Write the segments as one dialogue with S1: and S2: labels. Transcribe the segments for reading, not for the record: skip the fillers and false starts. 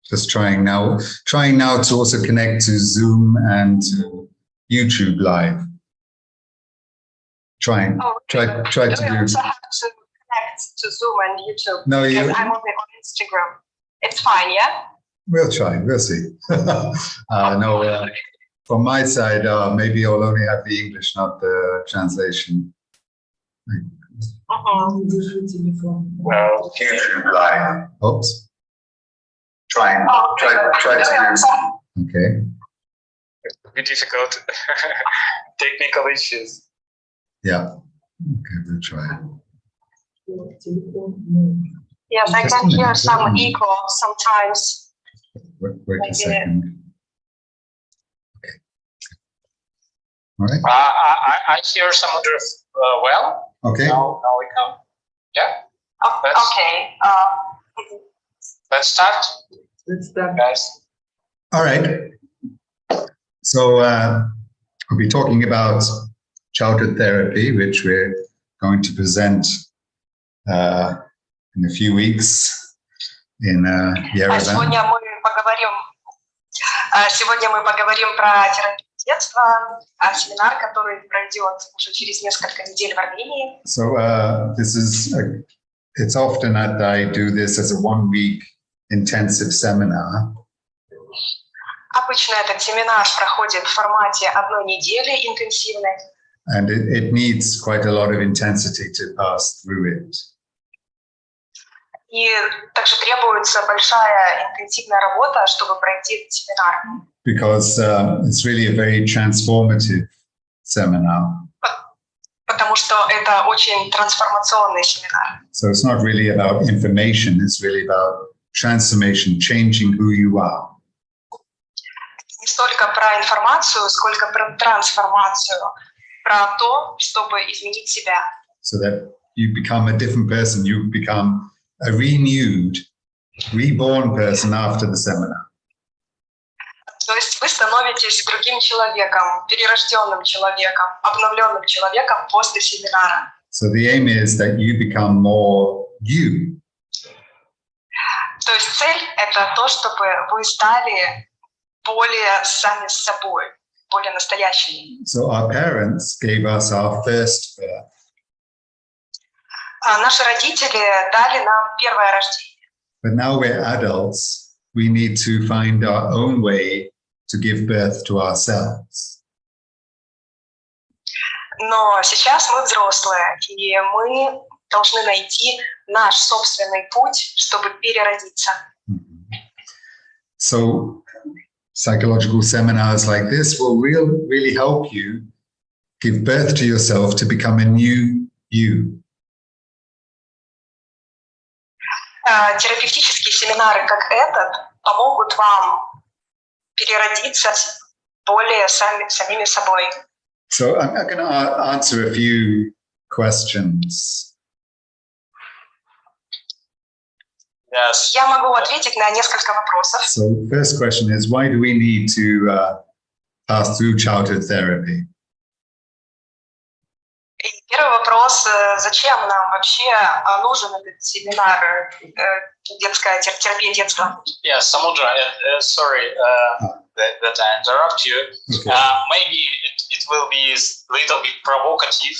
S1: Just trying now to also connect to Zoom and to YouTube Live. Try to do.
S2: You also have to connect to Zoom and YouTube.
S1: No,
S2: because I'm only on Instagram. It's fine, yeah?
S1: We'll try. We'll see. From my side, maybe I'll only have the English, not the translation.
S2: Uh-huh.
S1: Well, YouTube Live. Oops. Try to do. Okay.
S3: It'll be difficult. Technical issues.
S1: Yeah. Okay, we'll try.
S2: Yes, I can hear some echo sometimes.
S1: Wait a second. Okay. All right.
S3: I hear Samudro well.
S1: Okay.
S3: Now we come. Yeah.
S2: Okay.
S3: Let's start. Guys.
S1: All right. So we'll be talking about childhood therapy, which we're going to present in a few weeks in Yerevan.
S2: Сегодня мы поговорим про терапию детства, семинар, который пройдет уже через несколько недель в Армении.
S1: So it's often that I do this as a 1-week intensive seminar.
S2: Обычно этот семинар проходит в формате одной недели интенсивной.
S1: And it needs quite a lot of intensity to pass through it.
S2: И также требуется большая интенсивная работа, чтобы пройти этот семинар.
S1: Because it's really a very transformative seminar.
S2: Потому что это очень трансформационный семинар.
S1: So it's not really about information, it's really about transformation, changing who you are.
S2: Не столько про информацию, сколько про трансформацию, про то, чтобы изменить себя.
S1: So that you become a different person, you become a renewed, reborn person after the seminar.
S2: То есть вы становитесь другим человеком, перерожденным человеком, обновленным человеком после семинара.
S1: So the aim is that you become more you.
S2: То есть цель – это то, чтобы вы стали более сами с собой, более настоящими.
S1: So our parents gave us our first birth.
S2: Наши родители дали нам первое рождение.
S1: But now we're adults, we need to find our own way to give birth to ourselves.
S2: Но сейчас мы взрослые, и мы должны найти наш собственный путь, чтобы переродиться.
S1: So psychological seminars like this will really help you give birth to yourself to become a new you.
S2: Терапевтические семинары, как этот, помогут вам переродиться более самими собой.
S1: So I'm going to answer a few questions.
S3: Yes.
S2: Я могу ответить на несколько вопросов.
S1: So first question is, why do we need to pass through childhood therapy?
S2: И первый вопрос, зачем нам вообще нужен этот семинар детская терапия детства?
S3: Yeah, Samudra, sorry that I interrupt you.
S1: Okay.
S3: Maybe it will be a little bit provocative.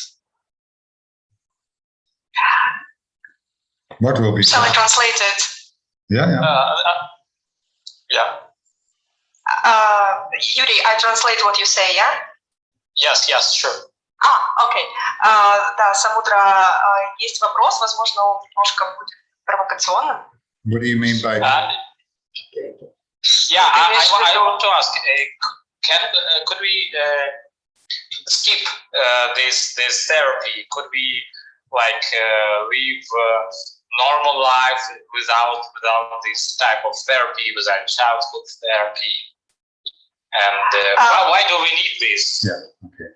S1: What will be?
S2: Shall I translate it?
S1: Yeah.
S3: Yeah.
S2: Yuri, I translate what you say, yeah?
S3: Yes, sure.
S2: Окей. Да, Самудра, есть вопрос, возможно, он немножко будет провокационным.
S1: What do you mean by that?
S3: Yeah, I want to ask, could we skip this therapy? Could we live normal life without this type of therapy, without childhood therapy? And why do we need this?
S1: Yeah, okay.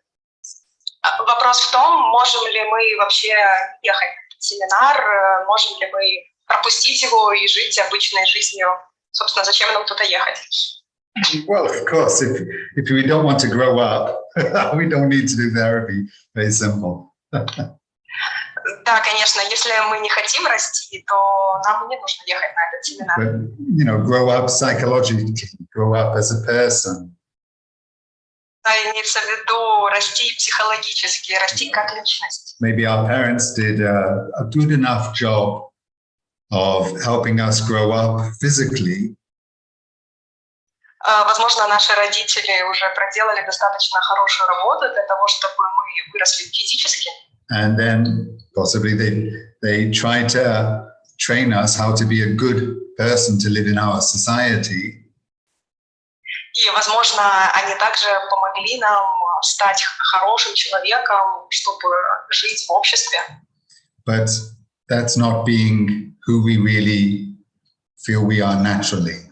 S2: Вопрос в том, можем ли мы вообще ехать на семинар, можем ли мы пропустить его и жить обычной жизнью. Собственно, зачем нам туда ехать?
S1: Well, of course, if we don't want to grow up, we don't need to do therapy. Very simple.
S2: Да, конечно, если мы не хотим расти, то нам не нужно ехать на этот семинар.
S1: But, grow up psychologically, grow up as a person.
S2: Имеется в виду расти психологически, расти как личность.
S1: Maybe our parents did a good enough job of helping us grow up physically.
S2: Возможно, наши родители уже проделали достаточно хорошую работу для того, чтобы мы выросли физически.
S1: And then possibly they try to train us how to be a good person to live in our society.
S2: И, возможно, они также помогли нам стать хорошим человеком, чтобы жить в обществе.
S1: But that's not being who we really feel we are naturally.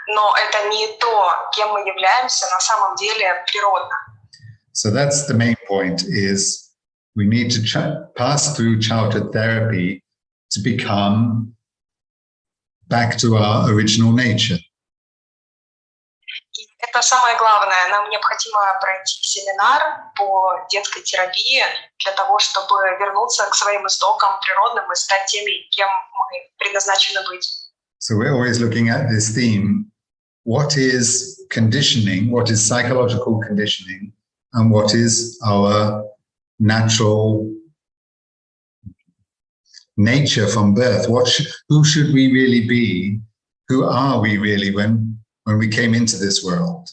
S2: Но это не то, кем мы являемся на самом деле природно.
S1: So that's the main point, is we need to pass through childhood therapy to become back to our original nature.
S2: И это самое главное. Нам необходимо пройти семинар по детской терапии для того, чтобы вернуться к своим истокам природным и стать теми, кем мы предназначены быть.
S1: So we're always looking at this theme. What is conditioning? What is psychological conditioning? And what is our natural nature from birth? Who should we really be? Who are we really when we came into this world?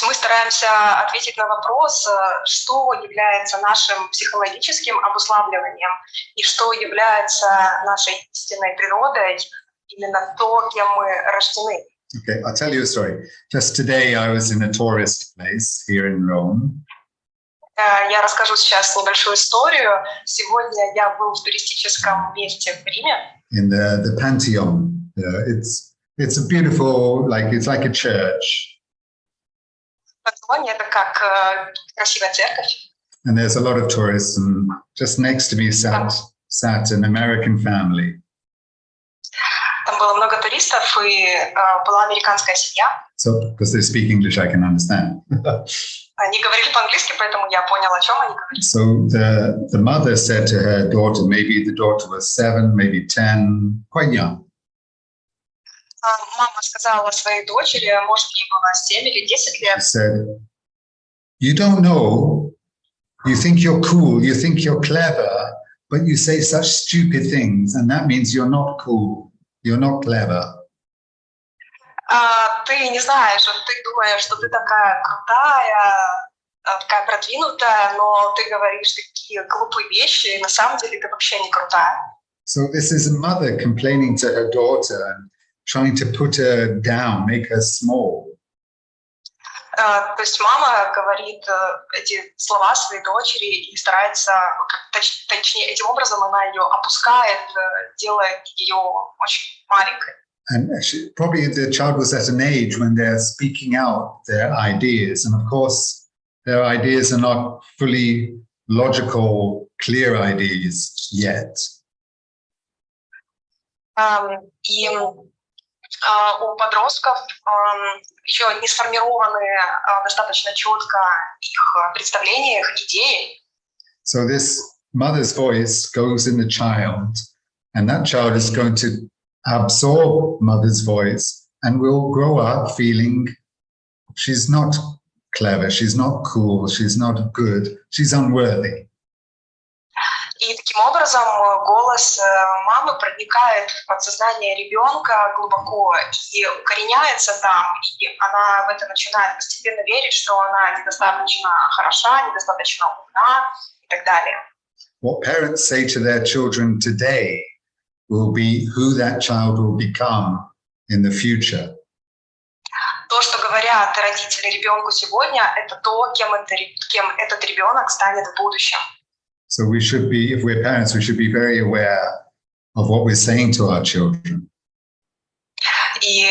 S2: Мы стараемся ответить на вопрос, что является нашим психологическим обуславливанием и что является нашей истинной природой, именно то, кем мы рождены.
S1: Okay, I'll tell you a story. Just today I was in a tourist place here in Rome.
S2: Я расскажу сейчас небольшую историю. Сегодня я был в туристическом месте в Риме.
S1: In the Pantheon. It's a beautiful, it's like a church.
S2: Пантеоне это как красивая церковь.
S1: And there's a lot of tourists, and just next to me sat an American family.
S2: Там было много туристов, и была американская семья.
S1: So, because they speak English, I can understand.
S2: Они говорили по-английски, поэтому я понял, о чем они говорили.
S1: So the mother said to her daughter, maybe the daughter was 7, maybe 10, quite young.
S2: Мама сказала своей дочери, может, ей было 7 или 10 лет.
S1: She said, you don't know, you think you're cool, you think you're clever, but you say such stupid things, and that means you're not cool, you're not clever.
S2: Ты не знаешь, ты думаешь, что ты такая крутая, такая продвинутая, но ты говоришь такие глупые вещи, и на самом деле ты вообще не крутая.
S1: So this is a mother complaining to her daughter and trying to put her down, make her small.
S2: То есть мама говорит эти слова своей дочери и старается, точнее, этим образом она ее опускает, делает ее очень маленькой.
S1: And actually, probably the child was at an age when they're speaking out their ideas. And of course, their ideas are not fully logical, clear ideas yet.
S2: И у подростков еще не сформированы достаточно четко их представления, их идеи.
S1: So this mother's voice goes in the child, and that child is going to absorb mother's voice and will grow up feeling she's not clever, she's not cool, she's not good, she's unworthy.
S2: И таким образом голос мамы проникает в подсознание ребенка глубоко и укореняется там, и она в это начинает постепенно верить, что она недостаточно хороша, недостаточно умна и так далее.
S1: What parents say to their children today will be who that child will become in the future.
S2: То, что говорят родители ребенку сегодня, это то, кем этот ребенок станет в будущем.
S1: So we should be, if we're parents, we should be very aware of what we're saying to our children.
S2: И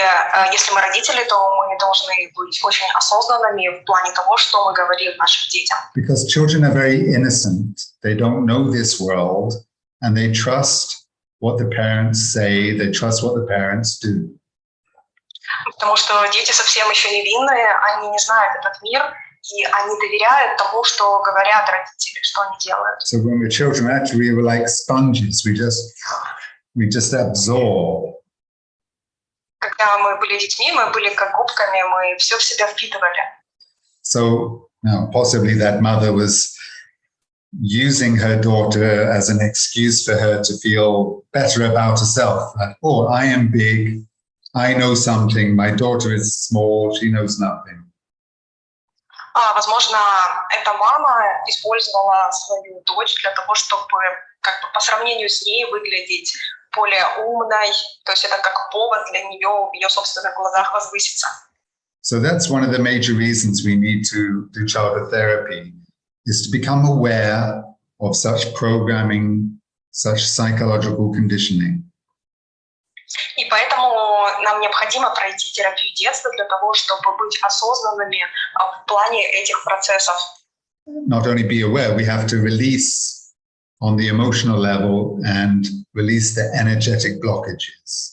S2: если мы родители, то мы должны быть очень осознанными в плане того, что мы говорим нашим детям.
S1: Because children are very innocent. They don't know this world, and they trust what the parents say, they trust what the parents do.
S2: Потому что дети совсем еще невинные, они не знают этот мир, и они доверяют тому, что говорят родители, что они делают.
S1: So when we were children, actually, we were like sponges. We just absorb.
S2: Когда мы были детьми, мы были как губками, мы все в себя впитывали.
S1: So now, possibly that mother was using her daughter as an excuse for her to feel better about herself. Like, oh, I am big, I know something, my daughter is small, she knows nothing.
S2: Возможно, эта мама использовала свою дочь для того, чтобы как бы по сравнению с ней выглядеть более умной. То есть это как повод для нее в ее собственных глазах возвыситься.
S1: So that's one of the major reasons we need to do childhood therapy, is to become aware of such programming, such psychological conditioning.
S2: И поэтому нам необходимо пройти терапию детства для того, чтобы быть осознанными в плане этих процессов.
S1: Not only be aware, we have to release on the emotional level and release the energetic blockages.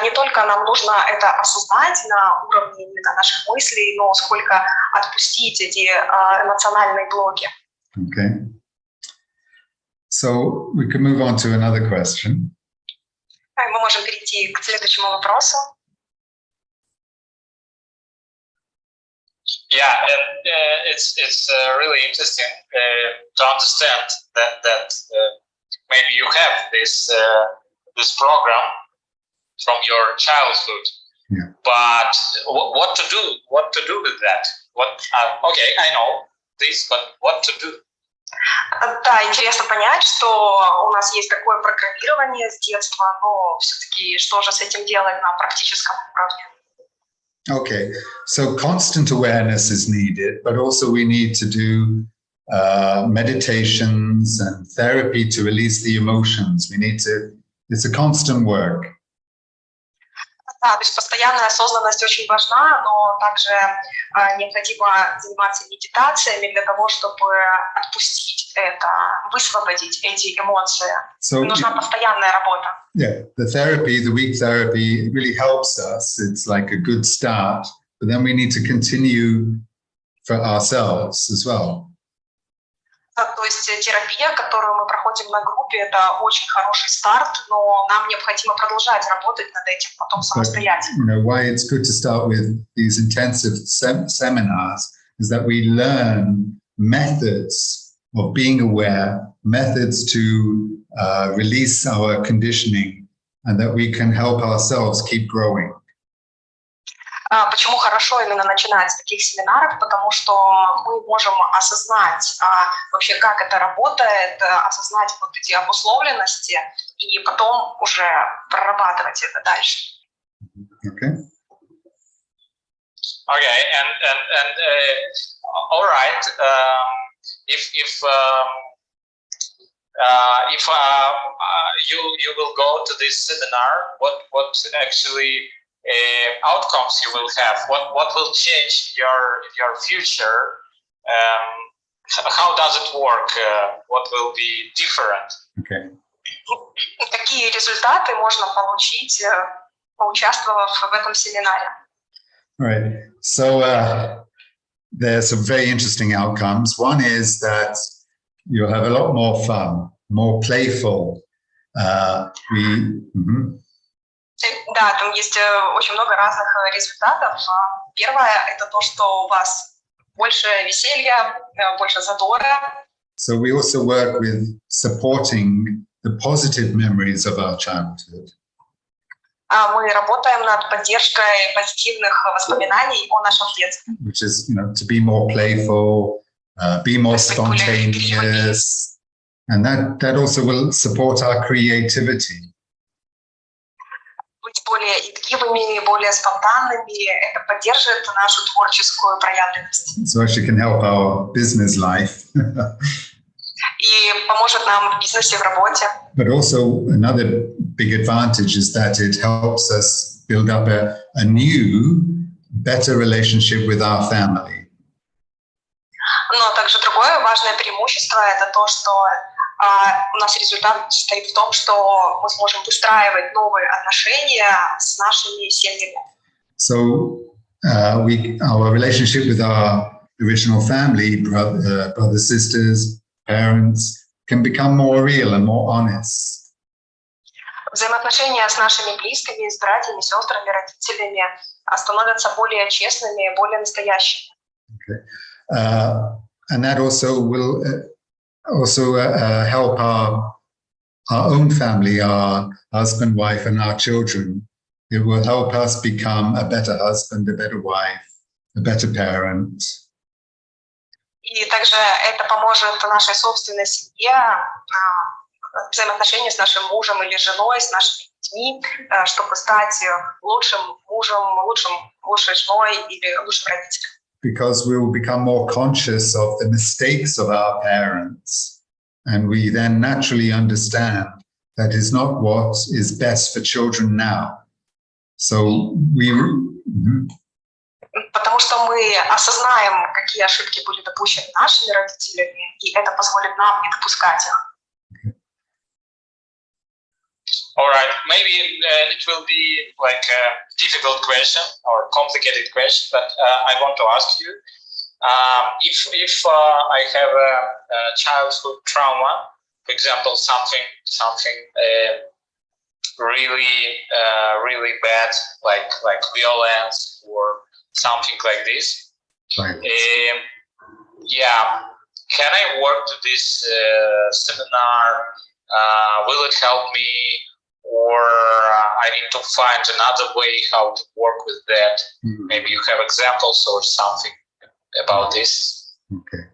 S2: Не только нам нужно это осознать на уровне именно наших мыслей, но сколько отпустить эти эмоциональные блоки.
S1: Okay. So we can move on to another question.
S2: Мы можем перейти к следующему вопросу.
S3: Yeah, and it's really interesting to understand that maybe you have this program from your childhood.
S1: Yeah.
S3: But what to do with that? Okay, I know this, but what to do?
S2: Да, интересно понять, что у нас есть такое программирование с детства, но все-таки что же с этим делать на практическом уровне?
S1: Okay, so constant awareness is needed, but also we need to do meditations and therapy to release the emotions. It's a constant work.
S2: Да, то есть постоянная осознанность очень важна, но также необходимо заниматься медитациями для того, чтобы отпустить это, высвободить эти эмоции. Нужна постоянная работа.
S1: Yeah, the weak therapy really helps us. It's like a good start, but then we need to continue for ourselves as well.
S2: То есть терапия, которую мы проходим на группе, это очень хороший старт, но нам необходимо продолжать работать над этим потом самостоятельно.
S1: Why it's good to start with these intensive seminars is that we learn methods of being aware, methods to release our conditioning, and that we can help ourselves keep growing.
S2: Почему хорошо именно начинать с таких семинаров? Потому что мы можем осознать вообще, как это работает, осознать вот эти обусловленности и потом уже прорабатывать это дальше.
S1: Okay.
S3: Okay, and all right. If you will go to this seminar, what actually outcomes you will have? What will change your future? How does it work? What will be different?
S1: Okay.
S2: Какие результаты можно получить, поучаствовав в этом семинаре?
S1: All right. So there's some very interesting outcomes. One is that you'll have a lot more fun, more playful.
S2: Да, там есть очень много разных результатов. Первое – это то, что у вас больше веселья, больше задора.
S1: So we also work with supporting the positive memories of our childhood.
S2: Мы работаем над поддержкой позитивных воспоминаний о нашем детстве.
S1: Which is, to be more playful, be more spontaneous, and that also will support our creativity.
S2: Быть более игривыми, более спонтанными, это поддержит нашу творческую проявленность.
S1: So actually can help our business life.
S2: И поможет нам в бизнесе, в работе.
S1: But also another big advantage is that it helps us build up a new, better relationship with our family.
S2: Но также другое важное преимущество – это то, что у нас результат состоит в том, что мы сможем выстраивать новые отношения с нашими семьями.
S1: So our relationship with our original family, brothers, sisters, parents, can become more real and more honest.
S2: Взаимоотношения с нашими близкими, с братьями, сестрами, родителями становятся более честными, более настоящими.
S1: Okay. And that also will help our own family, our husband, wife, and our children. It will help us become a better husband, a better wife, a better parent.
S2: И также это поможет нашей собственной семье, взаимоотношения с нашим мужем или женой, с нашими детьми, чтобы стать лучшим мужем, лучшей женой или лучшим родителем.
S1: Because we will become more conscious of the mistakes of our parents, and we then naturally understand that is not what is best for children now. So
S2: Потому что мы осознаем, какие ошибки были допущены нашими родителями, и это позволит нам не допускать их.
S3: All right, maybe it will be like a difficult question or complicated question, but I want to ask you, if I have a childhood trauma, for example, something really bad, like violence or something like this.
S1: Right.
S3: Yeah, can I work to this seminar? Will it help me? Or I need to find another way how to work with that.
S1: Mm-hmm.
S3: Maybe you have examples or something about this.
S1: Okay.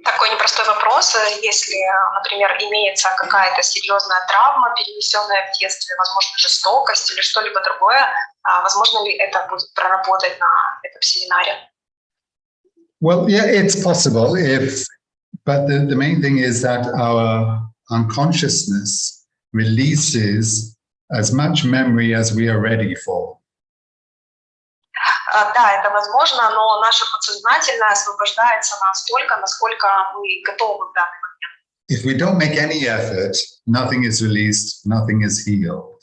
S2: Такой непростой вопрос. Если, например, имеется какая-то серьезная травма, перенесенная в детстве, возможно, жестокость или что-либо другое, возможно ли это будет проработать на этом семинаре?
S1: Well, yeah, it's possible. But the main thing is that our unconsciousness releases as much memory as we are ready for.
S2: Да, это возможно, но наше подсознательное освобождается настолько, насколько мы готовы в данный момент.
S1: If we don't make any effort, nothing is released, nothing is healed.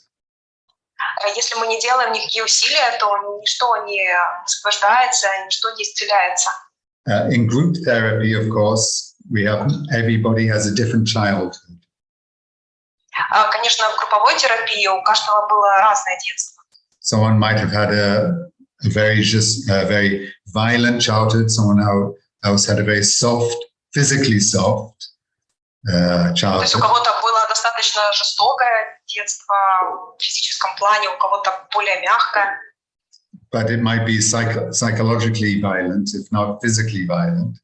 S2: Если мы не делаем никакие усилия, то ничто не освобождается, ничто не исцеляется.
S1: In group therapy, of course, everybody has a different childhood.
S2: Конечно, в групповой терапии у каждого было разное детство.
S1: Someone might have had a very violent childhood. Someone else had a very soft, physically soft childhood.
S2: То есть у кого-то было достаточно жестокое детство в физическом плане, у кого-то более мягкое.
S1: But it might be psychologically violent, if not physically violent.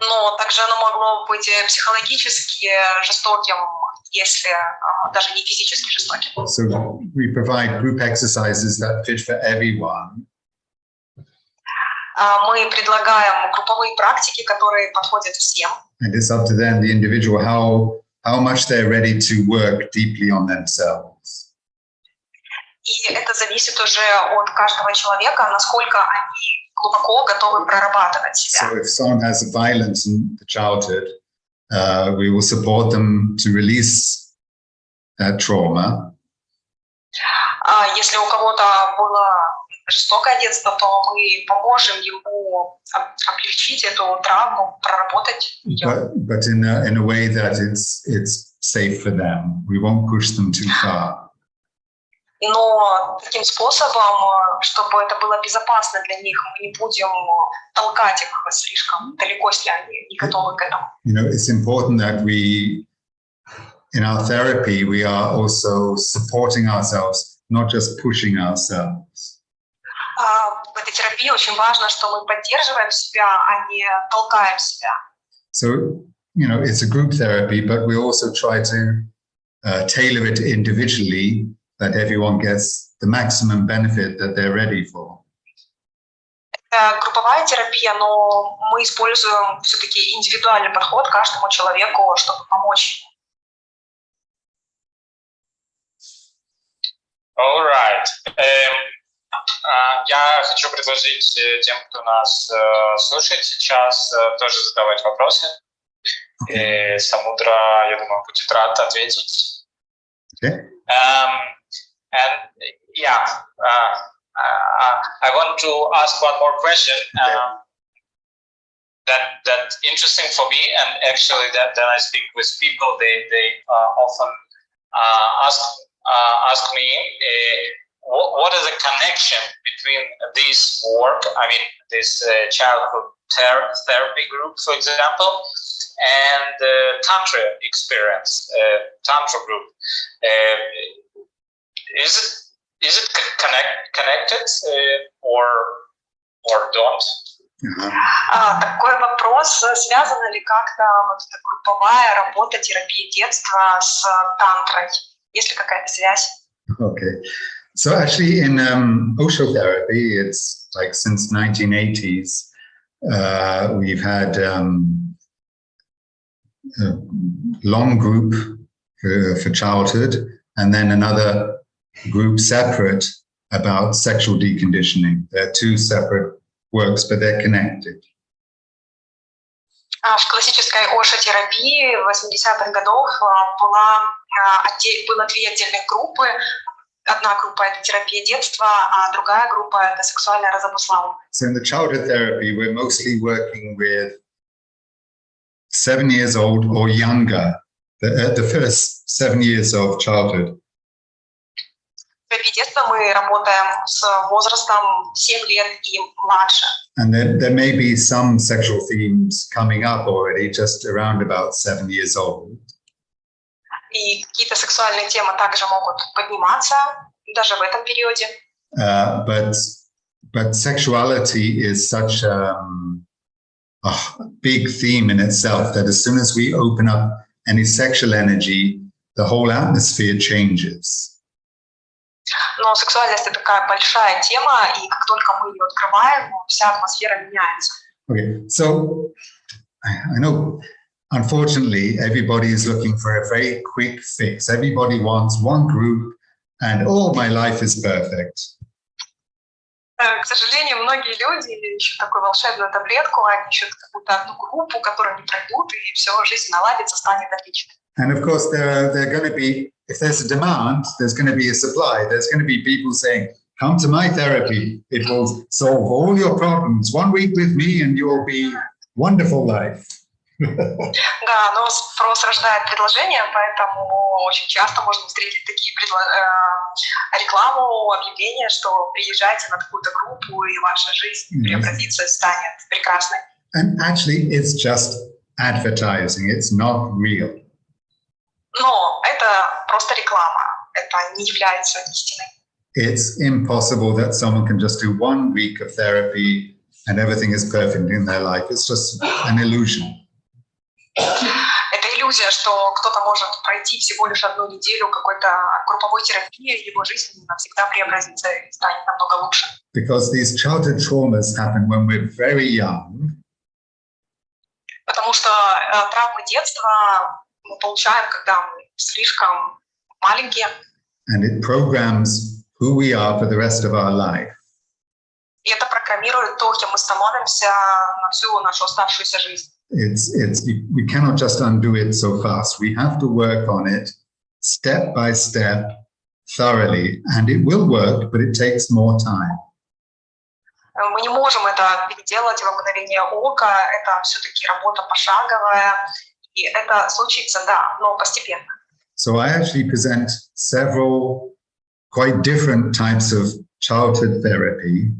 S2: Но также оно могло быть психологически жестоким, если даже не физически жестоким.
S1: So we provide group exercises that fit for everyone.
S2: Мы предлагаем групповые практики, которые подходят всем.
S1: And it's up to them, the individual, how much they're ready to work deeply on themselves.
S2: И это зависит уже от каждого человека, насколько они глубоко готовы прорабатывать себя.
S1: So if someone has violence in the childhood, we will support them to release that trauma.
S2: Если у кого-то было жестокое детство, то мы поможем ему облегчить эту травму, проработать ее.
S1: But in a way that it's safe for them. We won't push them too far.
S2: Но таким способом, чтобы это было безопасно для них, мы не будем толкать их слишком далеко, если они не готовы к этому.
S1: You know, it's important that in our therapy, we are also supporting ourselves, not just pushing ourselves.
S2: В этой терапии очень важно, что мы поддерживаем себя, а не толкаем себя.
S1: So, you know, it's a group therapy, but we also try to tailor it individually, that everyone gets the maximum benefit that they're ready for.
S2: Это групповая терапия, но мы используем все-таки индивидуальный подход каждому человеку, чтобы помочь.
S3: All right. Я хочу предложить тем, кто нас слушает сейчас, тоже задавать вопросы. Самудра, я думаю, будет рад ответить.
S1: Okay.
S3: And yeah, I want to ask one more question. That interesting for me, and actually that I speak with people, they often ask me what is the connection between this work, I mean this childhood therapy group, for example, and the tantra experience, tantra group. Is it connected or don't?
S2: Такой вопрос, связана ли как-то вот эта групповая работа, терапия детства с тантрой? Есть ли какая-то связь?
S1: Okay. So actually in Osho therapy, it's like since 1980s, we've had a long group for childhood and then another group separate about sexual deconditioning. They're two separate works, but they're connected.
S2: В классической Ошо-терапии в 80-х годах было две отдельных группы. Одна группа – это терапия детства, а другая группа – это сексуальная разобусловленность.
S1: So in the childhood therapy, we're mostly working with 7 years old or younger, the first 7 years of childhood.
S2: В терапии детства мы работаем с возрастом 7 лет и младше.
S1: And there may be some sexual themes coming up already, just around about 7 years old.
S2: И какие-то сексуальные темы также могут подниматься даже в этом периоде.
S1: But sexuality is such a big theme in itself that as soon as we open up any sexual energy, the whole atmosphere changes.
S2: Но сексуальность – это такая большая тема, и как только мы ее открываем, вся атмосфера меняется.
S1: Okay, so I know, unfortunately, everybody is looking for a very quick fix. Everybody wants one group, and my life is perfect.
S2: К сожалению, многие люди ищут такую волшебную таблетку, они ищут какую-то одну группу, которую не пройдут, и все, жизнь наладится, станет отлично.
S1: And of course, there are going to be, if there's a demand, there's going to be a supply. There's going to be people saying, come to my therapy. It will solve all your problems. 1 week with me and you'll be wonderful life.
S2: Да, но спрос рождает предложение, поэтому очень часто можно встретить такие рекламу, объявления, что приезжайте на такую-то группу, и ваша жизнь преобразится и станет прекрасной.
S1: And actually, it's just advertising. It's not real.
S2: Но это просто реклама. Это не является истиной.
S1: It's impossible that someone can just do 1 week of therapy and everything is perfect in their life. It's just an illusion.
S2: Это иллюзия, что кто-то может пройти всего лишь 1 неделю какой-то групповой терапии, и его жизнь навсегда преобразится и станет намного лучше.
S1: Because these childhood traumas happen when we're very young.
S2: Потому что травмы детства мы получаем, когда мы слишком маленькие.
S1: And it programs who we are for the rest of our life.
S2: И это программирует то, кем мы становимся на всю нашу оставшуюся жизнь.
S1: We cannot just undo it so fast. We have to work on it step by step, thoroughly, and it will work, but it takes more time.
S2: Мы не можем это переделать во мгновение ока. Это все-таки работа пошаговая, и это случится, да, но постепенно.
S1: So I actually present several quite different types of childhood therapy.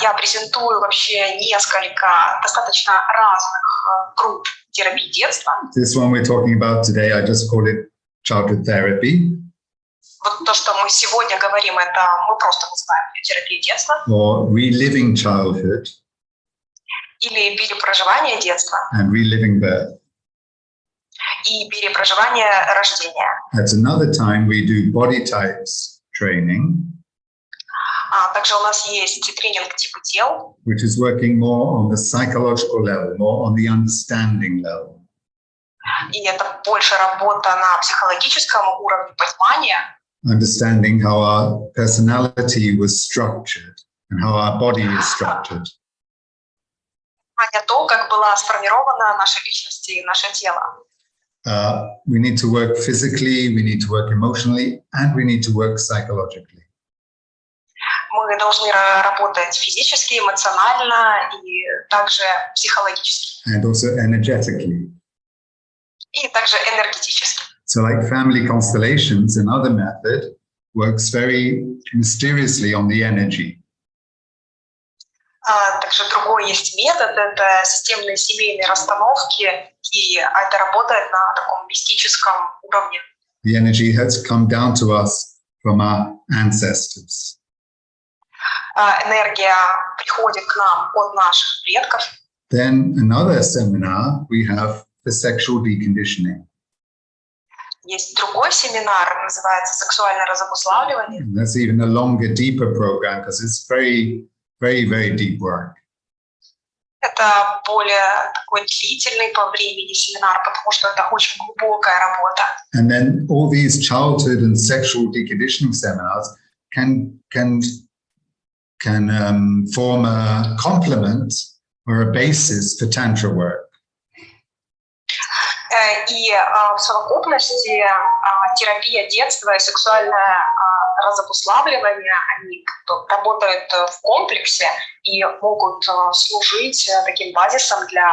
S2: Я презентую вообще несколько достаточно разных групп терапии детства.
S1: This one we're talking about today, I just call it childhood therapy.
S2: Вот то, что мы сегодня говорим, это мы просто называем терапией детства.
S1: Or reliving childhood.
S2: Или перепроживание детства.
S1: And reliving birth.
S2: И перепроживание рождения.
S1: At another time we do body types training.
S2: Также у нас есть тренинг типа тел.
S1: Which is working more on the psychological level, more on the understanding level.
S2: И это больше работа на психологическом уровне понимания.
S1: Understanding how our personality was structured and how our body is structured.
S2: Понимание то, как была сформирована наша личность и наше тело.
S1: We need to work physically, we need to work emotionally, and we need to work psychologically.
S2: Мы должны работать физически, эмоционально и также психологически.
S1: and also energetically.
S2: И также энергетически.
S1: So like family constellations, another method, works very mysteriously on the energy.
S2: Также другой есть метод, это системные семейные расстановки, и это работает на таком мистическом уровне.
S1: The energy has come down to us from our ancestors.
S2: Энергия приходит к нам от наших предков.
S1: Then another seminar, we have the sexual deconditioning.
S2: Есть другой семинар, называется «Сексуальное разобуславливание».
S1: And that's even a longer, deeper program because it's very, very, very deep work.
S2: Это более такой длительный по времени семинар, потому что это очень глубокая работа.
S1: And then all these childhood and sexual deconditioning seminars can form a complement or a basis for tantra work.
S2: И в совокупности терапия детства и сексуальное разобуславливание, они работают в комплексе и могут служить таким базисом для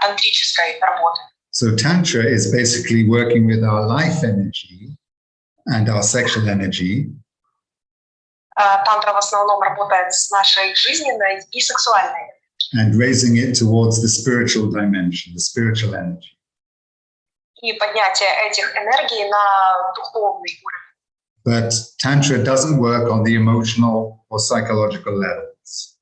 S2: тантрической работы.
S1: So tantra is basically working with our life energy and our sexual energy.
S2: Тантра в основном работает с нашей жизненной и сексуальной.
S1: And raising it towards the spiritual dimension, the spiritual energy.
S2: И поднятие этих энергий на духовный уровень.
S1: But tantra doesn't work on the emotional or psychological levels.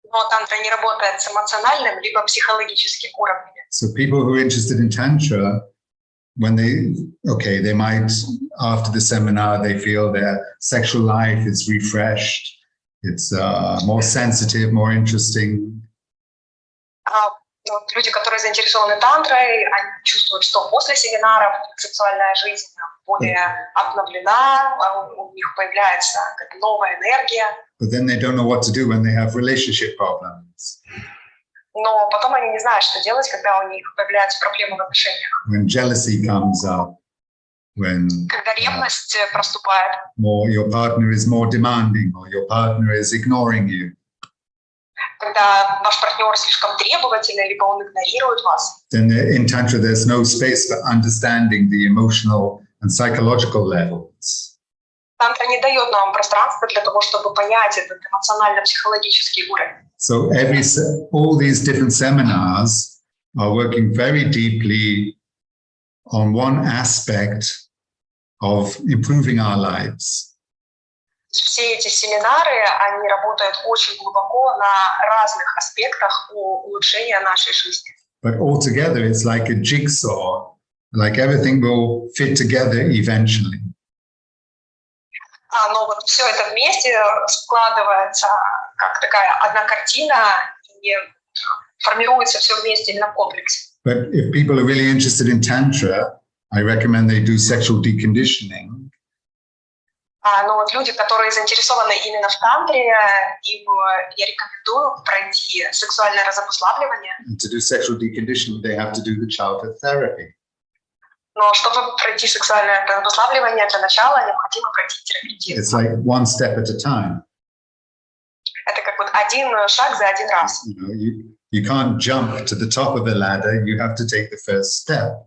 S2: Но тантра не работает с эмоциональным либо психологическим уровнем.
S1: So people who are interested in tantra, when they might, after the seminar, they feel their sexual life is refreshed. It's more sensitive, more interesting.
S2: Люди, которые заинтересованы тантрой, они чувствуют, что после семинаров сексуальная жизнь более обновлена, у них появляется новая энергия.
S1: But then they don't know what to do when they have relationship problems.
S2: Но потом они не знают, что делать, когда у них появляются проблемы в отношениях.
S1: When jealousy comes up, when
S2: Когда ревность проступает.
S1: your partner is more demanding or your partner is ignoring you.
S2: Когда ваш партнер слишком требовательный, либо он игнорирует вас.
S1: Then in tantra there's no space for understanding the emotional and psychological levels.
S2: Тантра не дает нам пространства для того, чтобы понять этот эмоционально-психологический уровень.
S1: So all these different seminars are working very deeply on one aspect of improving our lives.
S2: Все эти семинары, они работают очень глубоко на разных аспектах улучшения нашей жизни.
S1: But altogether, it's like a jigsaw, like everything will fit together eventually.
S2: Но вот все это вместе складывается как такая одна картина и формируется все вместе именно в комплексе.
S1: But if people are really interested in Tantra, I recommend they do sexual deconditioning.
S2: Но вот люди, которые заинтересованы именно в тантре, им я рекомендую пройти сексуальное разобуславливание.
S1: And to do sexual deconditioning, they have to do the childhood therapy.
S2: Но чтобы пройти сексуальное разобуславливание, для начала необходимо пройти терапию.
S1: It's like one step at a time.
S2: Это как вот один шаг за один раз.
S1: You can't jump to the top of the ladder. You have to take the first step.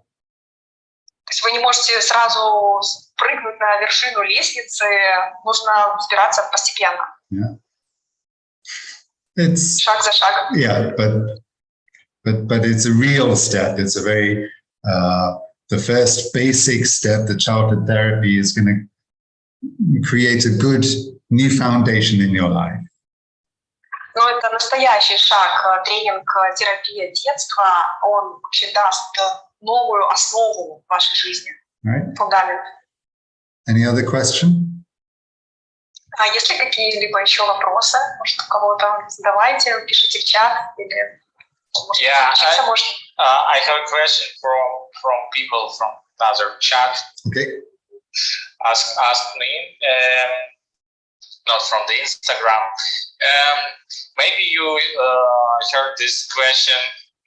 S2: То есть вы не можете сразу прыгнуть на вершину лестницы, нужно взбираться постепенно.
S1: Yeah. It's
S2: Шаг за шагом.
S1: yeah, but it's a real step. It's a very the first basic step. The childhood therapy is going to create a good new foundation in your life.
S2: Но это настоящий шаг. Тренинг терапия детства, он вообще даст новую основу в вашей жизни.
S1: Right?
S2: Фундамент.
S1: Any other question?
S2: А есть ли какие-либо еще вопросы? Может, у кого-то задавайте, пишите в чат или может,
S3: I have a question from people from other chat.
S1: Okay.
S3: Asked me, not from the Instagram. Maybe you heard this question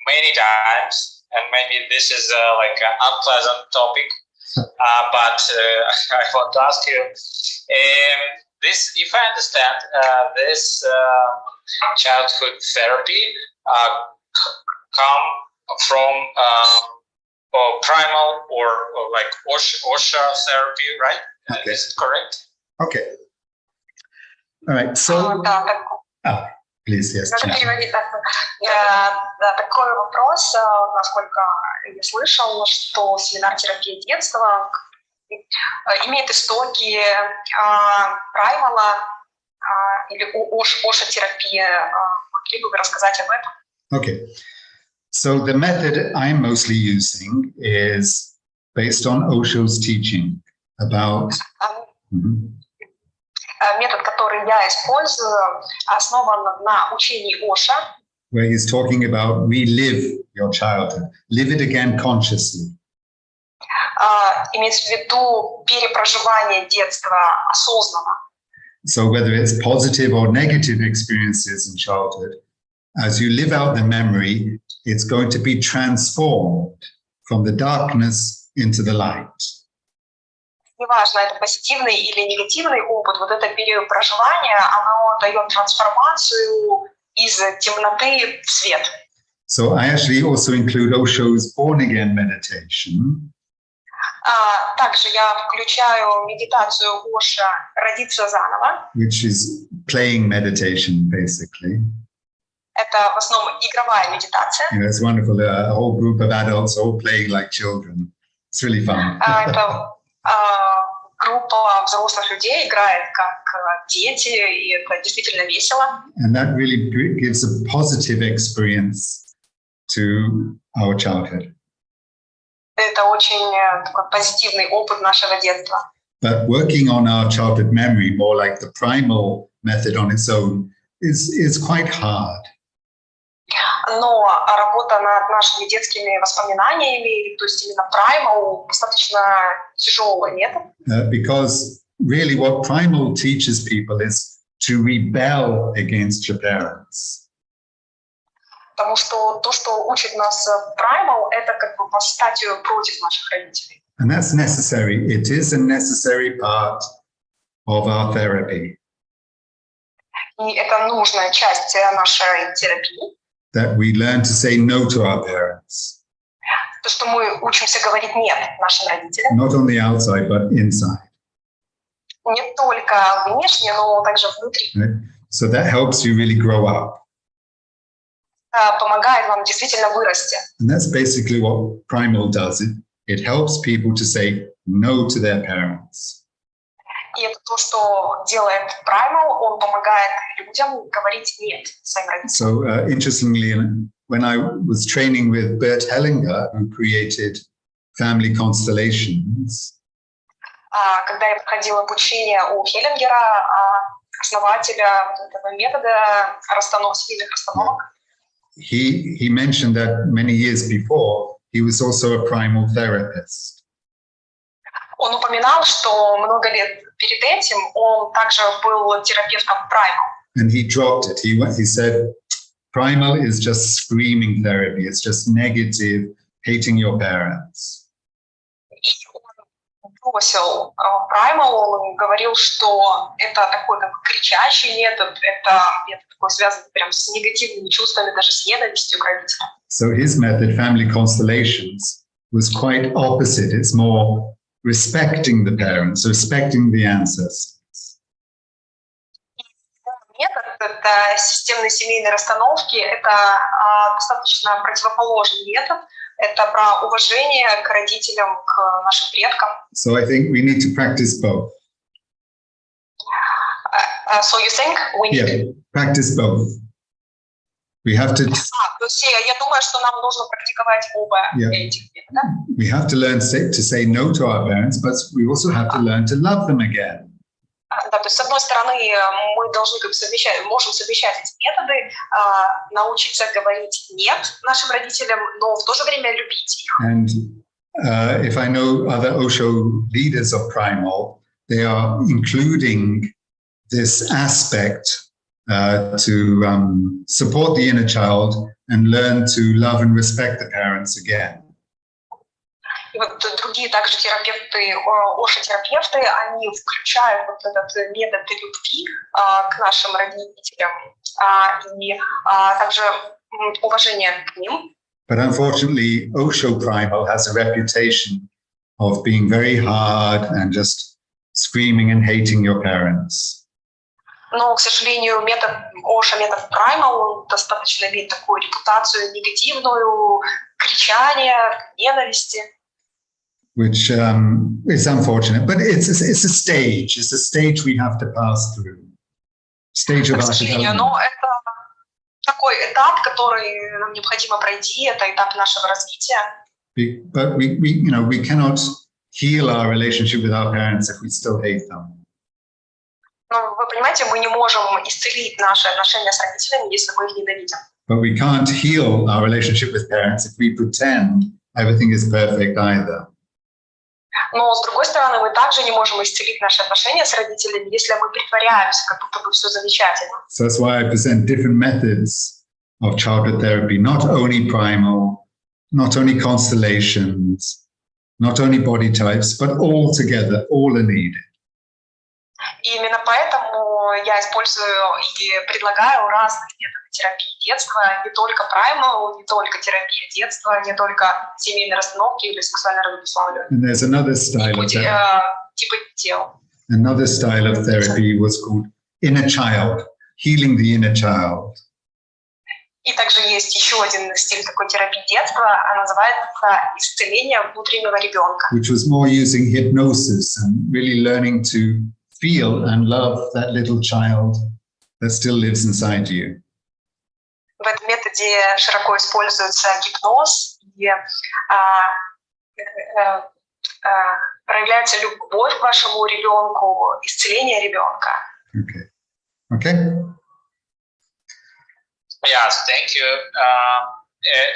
S3: many times, and maybe this is like an unpleasant topic. But I want to ask you, this, if I understand, this childhood therapy come from or primal or like OSHA therapy, right?
S1: Okay.
S3: Is it correct?
S1: Okay. All right. So, please, yes.
S2: Надо
S1: Chan.
S2: переводить так. Да, такой вопрос, насколько я слышал, что семинар-терапия детства имеет истоки праймала или Оша-терапия. Могли бы вы рассказать об этом?
S1: Okay. So the method I'm mostly using is based on Osho's teaching about.
S2: Метод, который я использую, основан на учении Оша,
S1: Where he's talking about relive your childhood, live it again consciously.
S2: Имеется в виду перепроживание детства осознанно.
S1: So whether it's positive or negative experiences in childhood, as you live out the memory, it's going to be transformed from the darkness into the light.
S2: Неважно, это позитивный или негативный опыт, вот это перепроживание, оно дает трансформацию из темноты в свет.
S1: So I actually also include Osho's born again meditation.
S2: Также я включаю медитацию Оша «Родиться заново».
S1: Which is playing meditation, basically.
S2: Это в основном игровая медитация.
S1: You know, it's wonderful. A whole group of adults all playing like children. It's really fun.
S2: Это группа взрослых людей играет как дети, и это действительно весело.
S1: And that really gives a positive experience to our childhood.
S2: Это очень такой позитивный опыт нашего детства.
S1: But working on our childhood memory, more like the primal method on its own, is quite hard.
S2: Но работа над нашими детскими воспоминаниями, то есть именно primal, достаточно тяжелый метод.
S1: Because really what primal teaches people is to rebel against your parents.
S2: Потому что то, что учит нас primal, это как бы восстать против наших родителей.
S1: And that's necessary. It is a necessary part of our therapy.
S2: И это нужная часть нашей терапии.
S1: That we learn to say no to our parents.
S2: То, что мы учимся говорить «нет» нашим родителям.
S1: Not on the outside, but inside.
S2: Не только внешне, но также внутри.
S1: Right? So that helps you really grow up.
S2: Помогает вам действительно вырасти.
S1: And that's basically what primal does. It helps people to say no to their parents.
S2: И это то, что делает Primal, он помогает людям говорить «нет» своим родителям.
S1: So interestingly, when I was training with Bert Hellinger, who created family constellations,
S2: когда я проходила обучение у Хеллингера, основателя этого метода семейных расстановок,
S1: he mentioned that many years before, he was also a primal therapist.
S2: Он упоминал, что много лет перед этим он также был терапевтом Primal.
S1: And he dropped it. He said, primal is just screaming therapy. It's just negative, hating your parents.
S2: И он бросил Primal, он говорил, что это такой как кричащий метод, это метод такой связан прям с негативными чувствами, даже с ненавистью к родителям.
S1: So his method, family constellations, was quite opposite. It's more respecting the parents, respecting the ancestors.
S2: Метод — это системные семейные расстановки, это достаточно противоположный метод. Это про уважение к родителям, к нашим предкам.
S1: So I think we need to practice both.
S2: So you think we need...
S1: Yeah, practice both. We have to...
S2: То есть я думаю, что нам нужно практиковать оба этих метода.
S1: We have to learn to say no to our parents, but we also have to learn to love them again.
S2: Да, то есть с одной стороны мы должны можем совмещать эти методы, научиться говорить «нет» нашим родителям, но в то же время любить их.
S1: And if I know other Osho leaders of primal, they are including this aspect to support the inner child and learn to love and respect the parents again.
S2: И вот другие также терапевты, ОШ-терапевты, они включают вот этот метод любви к нашим родителям и также уважение к ним.
S1: But unfortunately, Osho Primal has a reputation of being very hard and just screaming and hating your parents.
S2: Но, к сожалению, метод Primal, он достаточно имеет такую репутацию негативную, кричание, ненависти.
S1: Which is unfortunate, but it's a stage. It's a stage we have to pass through. Stage of
S2: К
S1: our
S2: сожалению,
S1: development.
S2: но это такой этап, который нам необходимо пройти, это этап нашего развития.
S1: But we cannot heal our relationship with our parents if we still hate them.
S2: Но вы понимаете, мы не можем исцелить наши отношения с родителями, если мы их ненавидим.
S1: But we can't heal our relationship with parents if we pretend everything is perfect either.
S2: Но, с другой стороны, мы также не можем исцелить наши отношения с родителями, если мы притворяемся, как будто бы все замечательно.
S1: So that's why I present different methods of childhood therapy, not only primal, not only constellations, not only body types, but all together, all are needed.
S2: И именно поэтому я использую и предлагаю разные методы терапии детства, не только primal, не только терапия детства, не только семейные расстановки или сексуальное разнословие.
S1: And there's another style of therapy.
S2: Типа тел.
S1: Another style of therapy was called inner child, healing the inner child.
S2: И также есть еще один стиль такой терапии детства, она называется исцеление внутреннего ребенка.
S1: Which was more using hypnosis and really learning to feel and love that little child that still lives inside you.
S2: В этом методе широко используется гипноз и проявляется любовь к вашему ребенку, исцеление ребенка.
S1: Okay.
S3: Yes, thank you.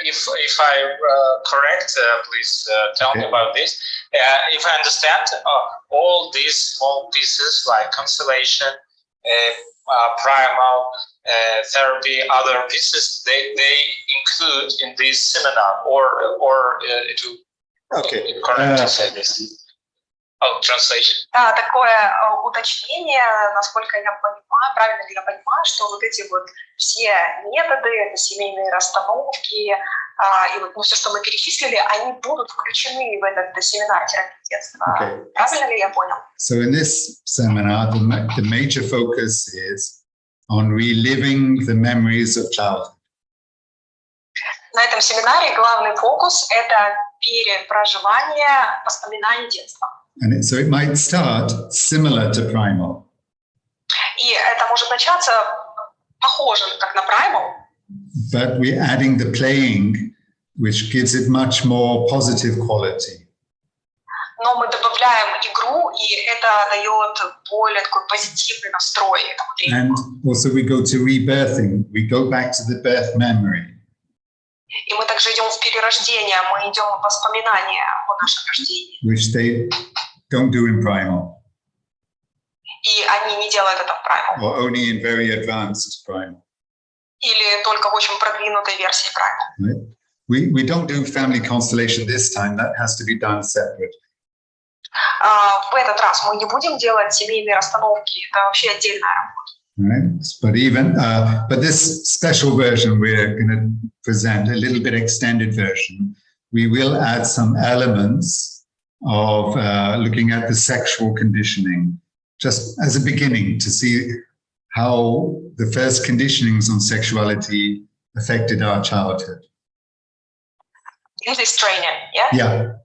S3: If I correct, please tell me about this. If I understand, all these small pieces like constellation, primal therapy, other pieces, they include in this seminar, or it will be correct to say this. Translation.
S2: Такое уточнение, насколько я понимаю, правильно ли я понимаю, что вот эти вот все методы, это семейные расстановки, и вот все, что мы перечислили, они будут включены в этот семинар терапии детства. Правильно ли я понял?
S1: So in this seminar, the major focus is on reliving the memories of childhood.
S2: На этом семинаре главный фокус – это перепроживание воспоминаний детства.
S1: And so it might start similar to primal.
S2: И это может начаться похоже, как на primal.
S1: But we're adding the playing, which gives it much more positive quality.
S2: Но мы добавляем игру, и это дает более такой позитивный настрой этому тренингу.
S1: And also we go to rebirthing. We go back to the birth memory.
S2: И мы также идем в перерождение, мы идем в воспоминания о нашем рождении.
S1: Which they don't do in primal.
S2: И они не делают это в primal.
S1: Or only in very advanced primal.
S2: Или только в очень продвинутой версии primal.
S1: Right? We don't do family constellation this time. That has to be done separate.
S2: В этот раз мы не будем делать семейные расстановки, это вообще отдельная работа.
S1: Right? But this special version we're going to present, a little bit extended version, we will add some elements of looking at the sexual conditioning, just as a beginning to see how the first conditionings on sexuality affected our childhood.
S2: In this training, yeah?
S1: Yeah.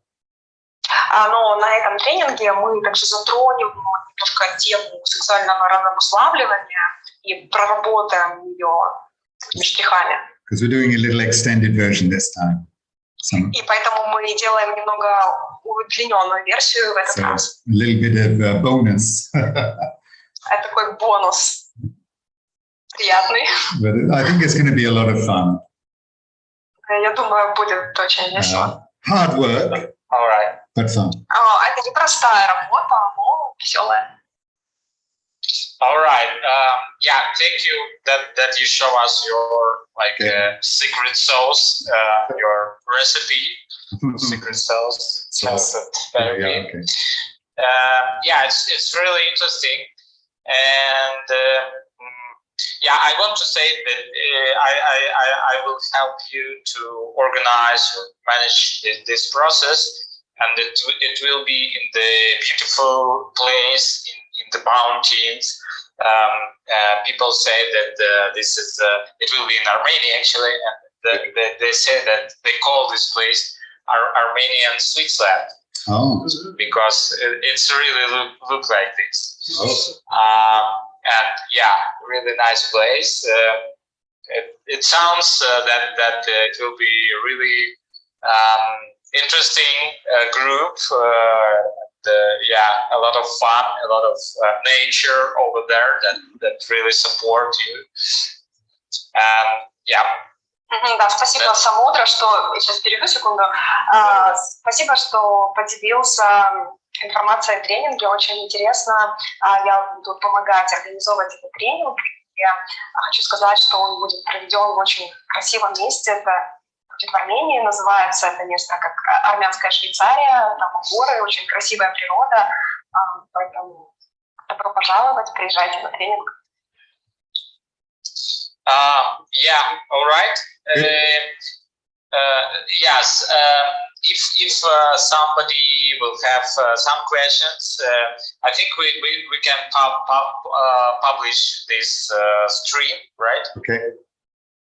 S2: Но на этом тренинге мы также затронем немножко тему сексуального равнославливания и проработаем ее такими штрихами.
S1: Because we're doing a little extended version this time.
S2: И поэтому мы делаем немного удлиненную версию в этот раз.
S1: A little bit of bonus.
S2: Это такой бонус приятный.
S1: But I think it's going to be a lot of fun.
S2: Я думаю, будет очень весело.
S1: Hard work.
S3: All right.
S1: But fun.
S2: Это непростая работа, но веселая.
S3: All right. Yeah, thank you that you show us your secret sauce, your recipe. secret cells. Therapy.
S1: Yeah, okay.
S3: Yeah, it's really interesting, and yeah, I want to say that I will help you to organize, manage this process, and it will be in the beautiful place in the mountains. People say that this is it will be in Armenia actually, and they say that they call this place Armenian Switzerland.
S1: Oh.
S3: Because it's really look like this.
S1: Oh.
S3: And yeah, really nice place. It sounds that it will be really interesting group. Yeah, a lot of fun, a lot of nature over there that really support you. Yeah.
S2: Да, спасибо, Самудро, что... Сейчас перейду секунду. Спасибо, что поделился информацией о тренинге. Очень интересно. Я буду помогать организовывать этот тренинг. Я хочу сказать, что он будет проведен в очень красивом месте. Это будет в Армении, называется это место как Армянская Швейцария. Там горы, очень красивая природа. Поэтому добро пожаловать, приезжайте на тренинг.
S3: Yeah, all right. Yes, if somebody will have some questions, I think we can publish this stream, right?
S1: Okay.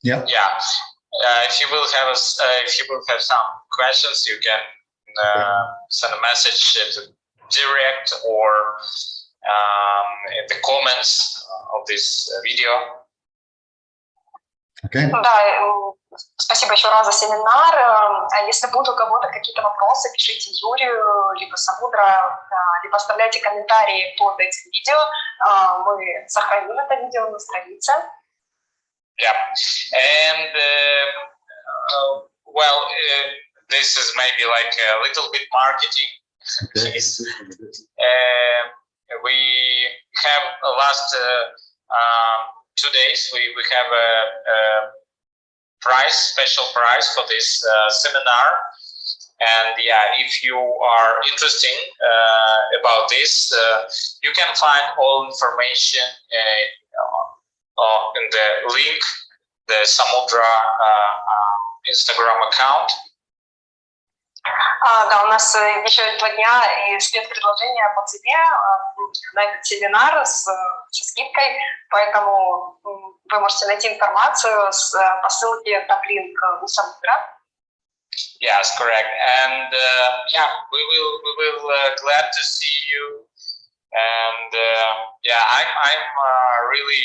S1: Yeah.
S3: Yeah. If you will have some questions, you can send a message direct or in the comments of this video.
S1: Okay.
S2: Да, спасибо еще раз за семинар. Если будут у кого-то какие-то вопросы, пишите Юрию, либо Самудро, либо оставляйте комментарии под этим видео. Мы сохраним это видео на странице.
S3: Yeah, and well, this is maybe like a little bit marketing.
S1: Okay.
S3: We have last 2 days. We have a special prize for this seminar, and yeah, if you are interested about this, you can find all information in the link, the Samudra Instagram account.
S2: Да, у нас еще 2 дня и спецпредложение по цене на этот семинар со скидкой, поэтому вы можете найти информацию по ссылке топ-линк у Самудра.
S3: Yes, correct. And yeah, we will glad to see you. And yeah, I'm really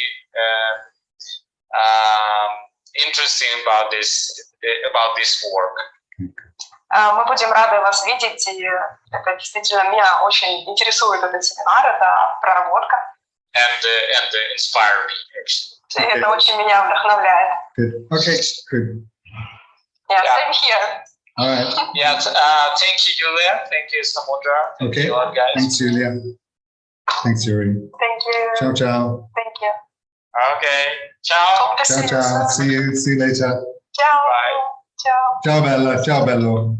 S3: interested about this work.
S2: Мы будем рады вас видеть, и это действительно меня очень интересует этот семинар, это проработка.
S3: And inspire me, actually.
S2: И это очень меня вдохновляет.
S1: Good. Okay. Good.
S2: Yeah, same here.
S1: All right.
S3: Yeah. Thank you, Julia. Thank you, Samudra. Thank
S1: Okay.
S3: you a lot, guys.
S1: Thanks, Julia. Thanks, Yuri.
S2: Thank you.
S1: Ciao, ciao.
S2: Thank you.
S3: Okay. Ciao.
S2: Hope to
S1: Ciao,
S2: see
S1: ciao.
S2: you soon.
S1: See you later.
S2: Ciao.
S3: Bye.
S2: Ciao.
S1: Ciao, Bella. Ciao, Bello.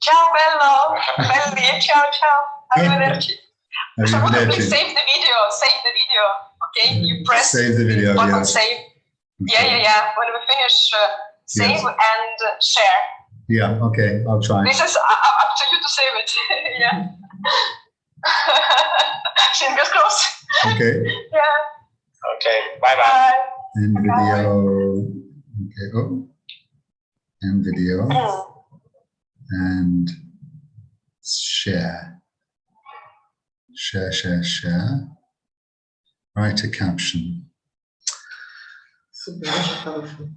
S2: Ciao, bello. Belli. Ciao, ciao. Arrivederci.
S1: Arrivederci.
S2: Please save the video. Save the video. Okay. You press
S1: Save the video.
S2: button
S1: Yes.
S2: save. Yeah. When we finish, save
S1: Yes.
S2: and share.
S1: Yeah. Okay. I'll try.
S2: This is up to you to save it. Yeah. Fingers crossed.
S1: Okay.
S2: Yeah.
S3: Okay. Bye-bye.
S2: Bye.
S1: And video. Okay. Oh. And video. And share. Share. Write a caption.
S4: Супер, очень хороший.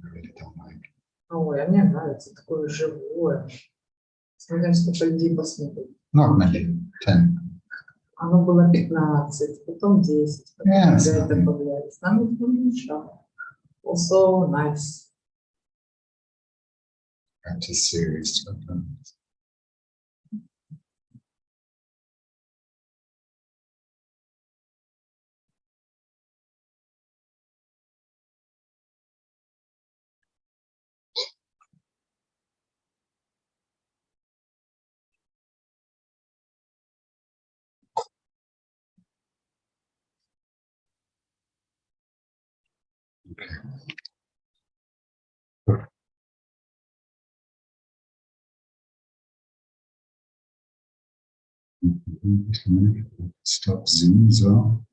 S1: I really don't like.
S4: Ой, а мне нравится, такое живое. Смотрим, сколько людей посмотрит.
S1: Not many. 10.
S4: Оно было 15, потом 10, потом
S1: Yeah,
S4: это
S1: something.
S4: добавлялись. Нам это не мешало. Also nice.
S1: Practice series. Stop Zoom as well.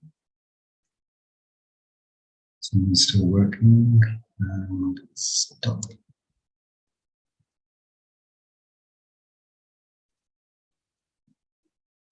S1: Zoom is still working and stop.